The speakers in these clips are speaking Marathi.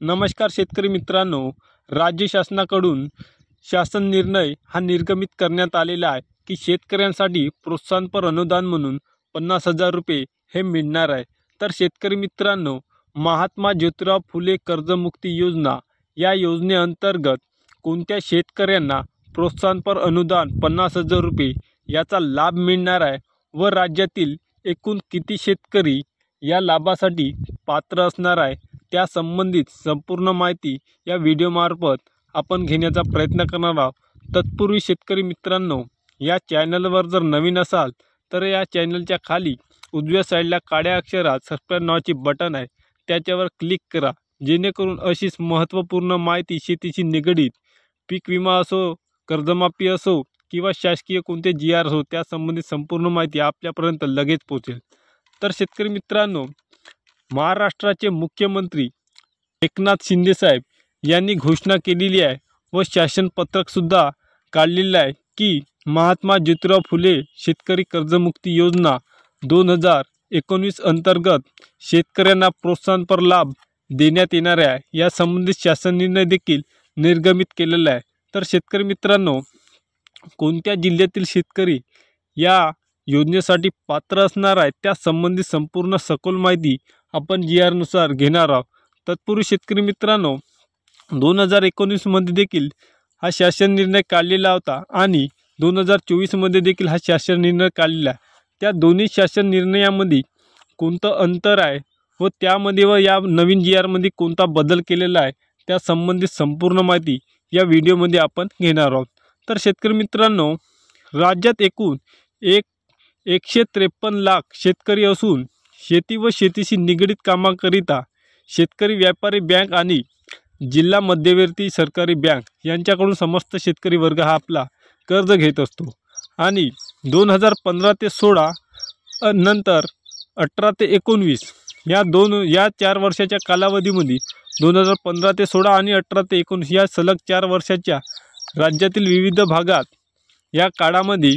नमस्कार शेतकरी मित्रांनो, राज्य शासनाकडून शासन निर्णय हा निर्गमित करण्यात आलेला आहे की शेतकऱ्यांसाठी प्रोत्साहनपर अनुदान म्हणून 50,000 रुपये हे मिळणार आहे। तर शेतकरी मित्रांनो, महात्मा ज्योतिराव फुले कर्जमुक्ती योजना या योजनेअंतर्गत कोणत्या शेतकऱ्यांना प्रोत्साहनपर अनुदान 50,000 रुपये याचा लाभ मिळणार आहे व राज्यातील एकूण किती शेतकरी या लाभासाठी पात्र असणार आहे त्या संबंधित संपूर्ण माहिती या व्हिडिओमार्फत आपण घेण्याचा प्रयत्न करणार आहोत। तत्पूर्वी शेतकरी मित्रांनो, या चॅनलवर जर नवीन असाल तर या चॅनलच्या खाली उजव्या साईडला काळ्या अक्षरात सबस्क्राइब नावाचे बटन आहे, त्याच्यावर क्लिक करा, जेणेकरून अशीच महत्त्वपूर्ण माहिती शेतीशी निगडीत पीक विमा असो, कर्जमाफी असो किंवा शासकीय कोणते GR असो त्या संबंधित संपूर्ण माहिती आपल्यापर्यंत लगेच पोहोचेल। तर शेतकरी मित्रांनो, महाराष्ट्राचे मुख्यमंत्री एकनाथ शिंदे साहेब यांनी घोषणा केलेली आहे व शासन पत्रकसुद्धा काढलेलं आहे की महात्मा ज्योतिराव फुले शेतकरी कर्जमुक्ती योजना 2019 अंतर्गत शेतकऱ्यांना प्रोत्साहनपर लाभ देण्यात येणार आहे। या संबंधित शासन निर्णय देखील निर्गमित केलेला आहे। तर शेतकरी मित्रांनो, कोणत्या जिल्ह्यातील शेतकरी या योजनेसाठी पात्र असणार आहे त्या संबंधित संपूर्ण सखोल माहिती आपण GR नुसार घेणार आहोत। तत्पूर्वी शेतकरी मित्रांनो, 2019 मध्ये देखील हा शासन निर्णय काढलेला होता आणि 2024 मध्ये देखील हा शासन निर्णय काढलेला आहे। त्या दोन्ही शासन निर्णयामध्ये कोणतं अंतर आहे व त्यामध्ये व या नवीन GR मध्ये कोणता बदल केलेला आहे त्या संबंधित संपूर्ण माहिती या व्हिडिओमध्ये आपण घेणार आहोत। तर शेतकरी मित्रांनो, राज्यात एकूण 153 लाख शेतकरी असून शेती व शेतीशी निगडीत कामाकरिता शेतकरी व्यापारी बँक आणि जिल्हा मध्यवर्ती सरकारी बँक यांच्याकडून समस्त शेतकरी वर्ग हा आपला कर्ज घेत असतो आणि 2015 ते 16 नंतर 18 ते 19 या 4 वर्षाच्या कालावधीमध्ये 2015 ते 16 आणि 18 ते 19 या सलग 4 वर्षाच्या राज्यातील विविध भागात या काळामध्ये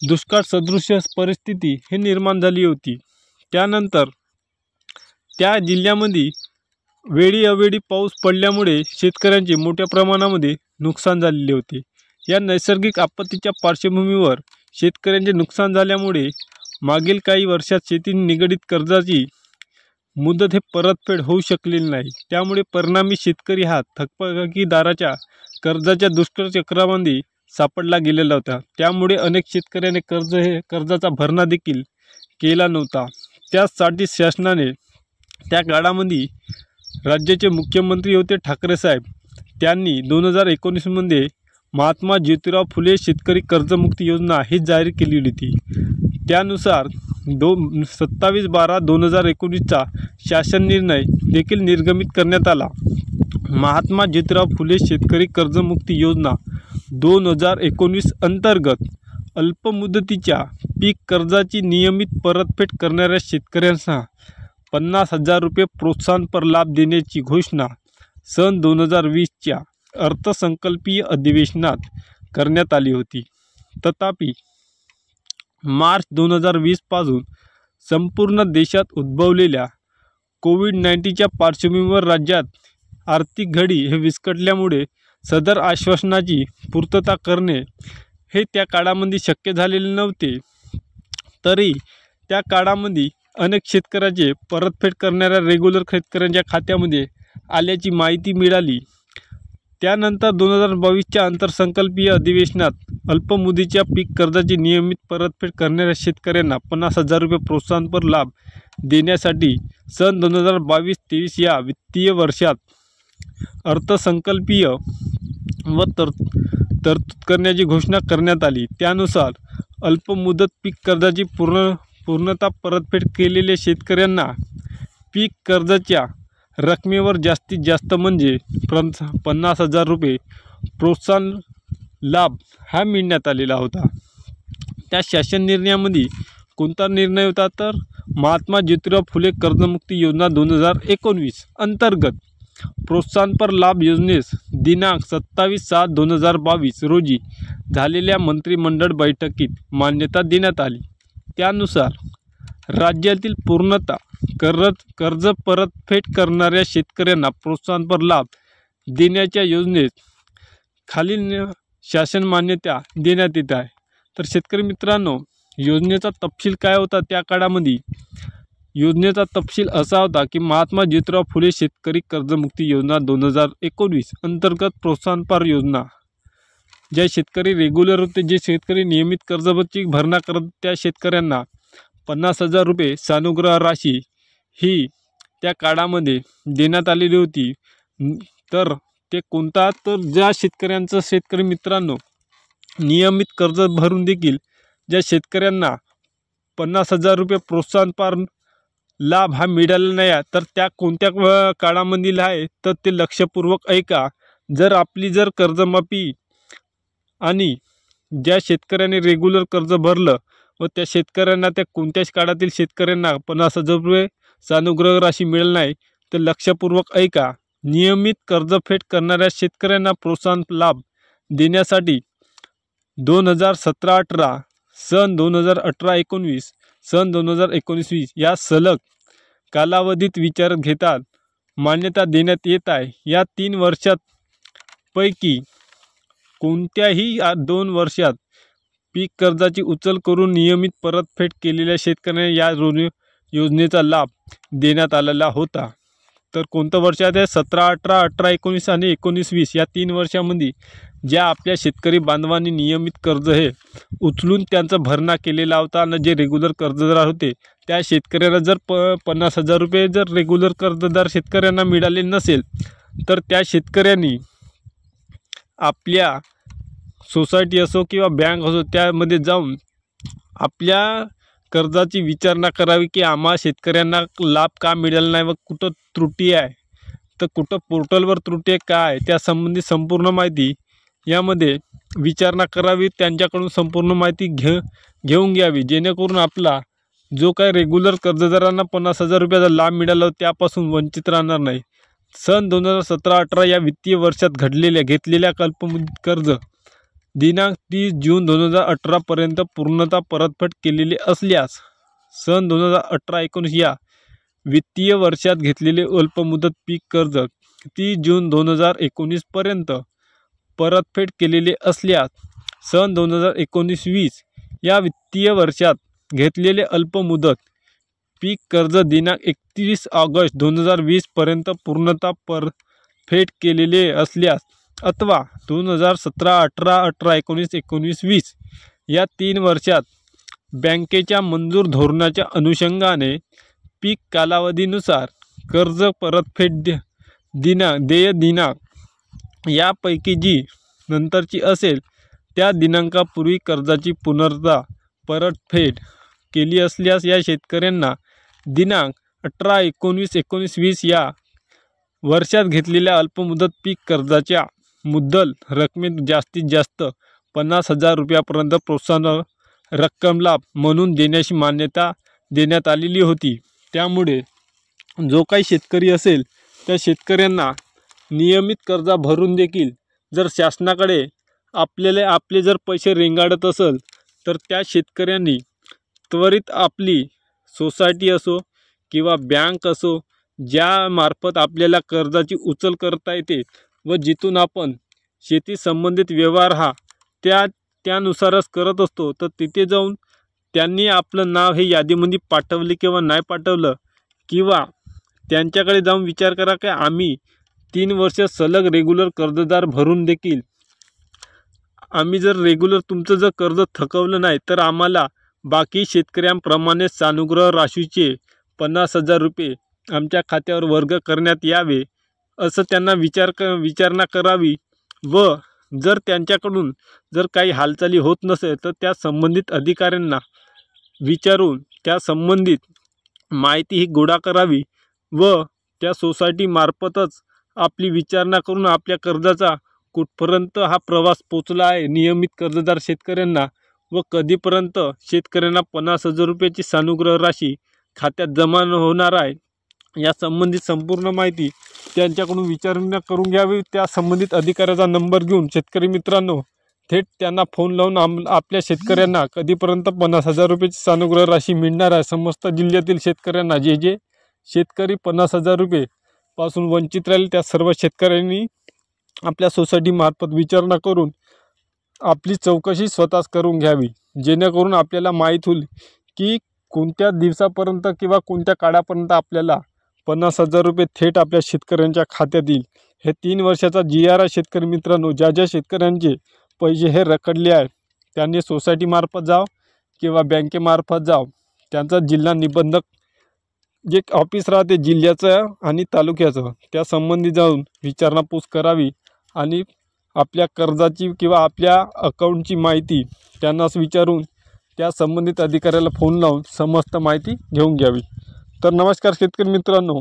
दुष्काळ सदृश परिस्थिती हे निर्माण झाली होती। त्यानंतर त्या जिल्ह्यामध्ये वेळी अवेळी पाऊस पडल्यामुळे शेतकऱ्यांचे मोठ्या प्रमाणामध्ये नुकसान झालेले होते। या नैसर्गिक आपत्तीच्या पार्श्वभूमीवर शेतकऱ्यांचे नुकसान झाल्यामुळे मागील काही वर्षात शेती निगडीत कर्जाची मुदत हे परतफेड होऊ शकलेली नाही। त्यामुळे परिणामी शेतकरी हा थकबाकीदाराच्या कर्जाच्या दुष्कर चक्रामध्ये सापडला गेलेला होता। त्यामुळे अनेक शेतकऱ्यांनी कर्जाचा भरणा देखील केला नव्हता। त्यासाठी शासनाने त्या काळामध्ये राज्याचे मुख्यमंत्री होते ठाकरे साहेब, त्यांनी 2019 मध्ये महात्मा ज्योतिराव फुले शेतकरी कर्जमुक्ती योजना ही जाहीर केली होती। त्यानुसार 27/12/2019 शासन निर्णय देखील निर्गमित करण्यात आला। महात्मा ज्योतिराव फुले शेतकरी कर्जमुक्ती योजना 2019 अंतर्गत अल्पमुदतीच्या पीक कर्जाची नियमित परतफेड करणाऱ्या शेतकऱ्यांना 50,000 रुपये प्रोत्साहनपर लाभ देण्याची घोषणा सन 2020च्या अर्थसंकल्पीय अधिवेशनात करण्यात आली होती। तथापि मार्च 2020 पासून संपूर्ण देशात उद्भवलेल्या कोविड-19च्या पार्श्वभूमीवर राज्यात आर्थिक घडी हे विस्कटल्यामुळे सदर आश्वासनाची पूर्तता करणे हे त्या काळामध्ये शक्य झालेले नव्हते। तरी त्या काळामध्ये अनेक शेतकऱ्याचे परतफेड करणाऱ्या रेग्युलर शेतकऱ्यांच्या खात्यामध्ये आल्याची माहिती मिळाली। त्यानंतर 2022च्या अर्थसंकल्पीय अधिवेशनात अल्पमुदतीच्या पीक कर्जाची नियमित परतफेड करणाऱ्या शेतकऱ्यांना 50,000 रुपये प्रोत्साहनपर लाभ देण्यासाठी सन 2022-23 या वित्तीय वर्षात अर्थसंकल्पीय व तरतूद करण्याची घोषणा करण्यात आली। त्यानुसार अल्पमुदत पीक कर्जाची पूर्णतः परतफेड केलेल्या शेतकऱ्यांना पीक कर्जाच्या रकमेवर जास्तीत जास्त म्हणजे 50,000 रुपये प्रोत्साहन लाभ हा मिळण्यात आलेला होता। त्या शासन निर्णयामध्ये कोणता निर्णय होता तर महात्मा ज्योतिराव फुले कर्जमुक्ती योजना 2019 अंतर्गत प्रोत्साहनपर लाभ योजनेस दिनांक 27/7/2022 रोजी झालेल्या मंत्रिमंडळ बैठकीत मान्यता देण्यात आली। त्यानुसार राज्यातील पूर्णतः कर्ज परतफेड करणाऱ्या शेतकऱ्यांना प्रोत्साहनपर लाभ देण्याच्या योजनेत खालील शासन मान्यता देण्यात येत आहे। तर शेतकरी मित्रांनो, योजनेचा तपशील काय होता त्या काळामध्ये? योजनेचा तपशील असा होता की महात्मा ज्योतिराव फुले शेतकरी कर्जमुक्ती योजना 2019 अंतर्गत प्रोत्साहनपर योजना। ज्या शेतकरी रेग्युलर होते, जे शेतकरी नियमित कर्जाची भरणा करत, त्या शेतकऱ्यांना 50,000 रुपये सानुग्रह राशी ही त्या काळामध्ये देण्यात आलेली होती। तर ते कोणता? तर ज्या शेतकऱ्यांचं, शेतकरी मित्रांनो, नियमित कर्ज भरून देखील ज्या शेतकऱ्यांना 50,000 रुपये प्रोत्साहनपर लाभ हा मिळाला नाही, तर त्या कोणत्या काळामधील आहे तर ते लक्षपूर्वक ऐका। जर कर्जमाफी आणि ज्या शेतकऱ्याने रेग्युलर कर्ज भरलं व त्या शेतकऱ्यांना, त्या कोणत्याच काळातील शेतकऱ्यांना 50,000 रुपये सानुग्रह राशी मिळाली नाही, तर लक्षपूर्वक ऐका। नियमित कर्जफेड करणाऱ्या शेतकऱ्यांना प्रोत्साहन लाभ देण्यासाठी 2017-18, सन 2018-19, सन 2019-20 या सलग कालावधीत विचारात घेतात मान्यता देण्यात येत आहे। या 3 वर्षात पैकी कोणत्याही 2 वर्षात पीक कर्जाची उचल करून नियमित परतफेड केलेल्या शेतकऱ्यांना या योजनेचा लाभ देण्यात आलेला होता। तर कोणतं वर्षात आहे? 17-18, 18-19 आणि 19-20 या 3 वर्षामध्ये ज्या आपल्या शेतकरी बांधवांनी नियमित कर्ज हे उचलून त्यांचा भरणा केलेला होता आणि जे रेग्युलर कर्जदार होते, त्या शेतकऱ्यांना जर 50,000 रुपये जर रेग्युलर कर्जदार शेतकऱ्यांना मिळाले नसेल, तर त्या शेतकऱ्यांनी आपल्या सोसायटी असो किंवा बँक असो त्यामध्ये जाऊन आपल्या कर्जाची विचारणा करावी की आम्हा शेतकऱ्यांना लाभ का मिळाला नाही व कुठं त्रुटी आहे, तर कुठं पोर्टलवर त्रुटी आहे, काय त्या संबंधी संपूर्ण माहिती यामध्ये विचारणा करावी। त्यांच्याकडून संपूर्ण माहिती घेऊन घ्यावी, जेणेकरून आपला जो काय रेग्युलर कर्जदारांना 50,000 रुपयाचा लाभ मिळाला त्यापासून वंचित राहणार नाही। सन 2017-18 या वित्तीय वर्षात घेतलेल्या अल्पमुदत कर्ज दिनांक 30 जून 2018 पर्यंत पूर्णतः परतफेड केलेले असल्यास, सन 2018-19 या वित्तीय वर्षात घेतलेले अल्पमुदत पीक कर्ज 30 जून 2019 पर्यंत परतफेड केलेले असल्यास, सन 2019-20 या वित्तीय वर्षात घेतलेले अल्पमुदत पीक कर्ज दिनांक 31 ऑगस्ट 2020 पर्यंत पूर्णतः परतफेड केलेले असल्यास, अथवा 2017-18, 18-19, 19-20 या 3 वर्षात बँकेच्या मंजूर धोरणाच्या अनुषंगाने पीक कालावधीनुसार कर्ज परतफेड देय दिनांक यापैकी जी नंतरची असेल त्या दिनांकापूर्वी कर्जाची पुनर्दा परतफेड केली असल्यास, या शेतकऱ्यांना दिनांक 18, 19, 19-20 या वर्षात घेतलेल्या अल्पमुदत पीक कर्जाच्या मुद्दल रकमेत जास्तीत जास्त 50,000 रुपयापर्यंत प्रोत्साहन रक्कम लाभ म्हणून देण्याची मान्यता देण्यात आलेली होती। त्यामुळे जो काही शेतकरी असेल त्या शेतकऱ्यांना नियमित कर्ज भरून देखील जर शासनाकडे आपले जर पैसे रेंगाळत असेल, तर त्या शेतकऱ्यांनी त्वरित आपली सोसायटी असो किंवा बँक असो, ज्या मार्फत आपल्याला कर्जाची उचल करता येते व जिथून आपण शेती संबंधित व्यवहार हा त्यानुसारच करत असतो, तर तिथे जाऊन त्यांनी आपलं नाव हे यादीमध्ये पाठवले किंवा नाही पाठवलं, किंवा त्यांच्याकडे जाऊन विचार करा की आम्ही 3 वर्ष सलग रेग्युलर कर्जदार भरून देखील आम्ही जर रेग्युलर तुमचं जर कर्ज थकवलं नाही, तर आम्हाला बाकी शेतकऱ्यांप्रमाणे सानुग्रह राशीचे 50,000 रुपये आमच्या खात्यावर वर्ग करण्यात यावे, असं त्यांना विचारणा करावी। व जर त्यांच्याकडून जर काही हालचाली होत नसेल, तर त्या संबंधित अधिकाऱ्यांना विचारून त्या संबंधित माहिती ही गोळा करावी व त्या सोसायटी मार्फतच आपली विचारणा करून आपल्या कर्जाचा कुठपर्यंत हा प्रवास पोचला आहे नियमित कर्जदार शेतकऱ्यांना, व कधीपर्यंत शेतकऱ्यांना 50,000 रुपयाची सानुग्रह राशी खात्यात जमा होणार आहे, या संबंधित संपूर्ण माहिती त्यांच्याकडून विचारणा करून घ्यावी। त्या संबंधित अधिकाऱ्याचा नंबर घेऊन शेतकरी मित्रांनो थेट त्यांना फोन लावून आपल्या शेतकऱ्यांना कधीपर्यंत 50,000 रुपयाची सानुग्रह राशी मिळणार आहे। समस्त जिल्ह्यातील शेतकऱ्यांना जे शेतकरी 50,000 रुपये पासून वंचित राहील त्या सर्व शेतकऱ्यांनी आपल्या सोसायटीमार्फत विचारणा करून आपली चौकशी स्वतःच करून घ्यावी, जेणेकरून आपल्याला माहीत होईल की कोणत्या दिवसापर्यंत किंवा कोणत्या काळापर्यंत आपल्याला 50,000 रुपये थेट आपल्या शेतकऱ्यांच्या खात्यात येईल। हे 3 वर्षाचा GR आहे शेतकरी मित्रांनो। ज्या शेतकऱ्यांचे पैसे हे रखडले आहे त्यांनी सोसायटीमार्फत जाव किंवा बँकेमार्फत जाव, त्यांचा जिल्हा निबंधक जे ऑफिस राहते जिल्ह्याचं आणि तालुक्याचं त्या संबंधी जाऊन विचारणापूस करावी आणि आपल्या कर्जाची किंवा आपल्या अकाउंटची माहिती त्यांनाच विचारून त्या संबंधित अधिकाऱ्याला फोन लावून समस्त माहिती घेऊन घ्यावी। तर नमस्कार शेतकरी मित्रांनो,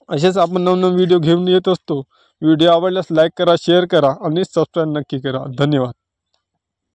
असेच आपण नवनवीन व्हिडिओ घेऊन येत असतो। व्हिडिओ आवडल्यास लाईक करा, शेअर करा आणि सबस्क्राईब नक्की करा। धन्यवाद।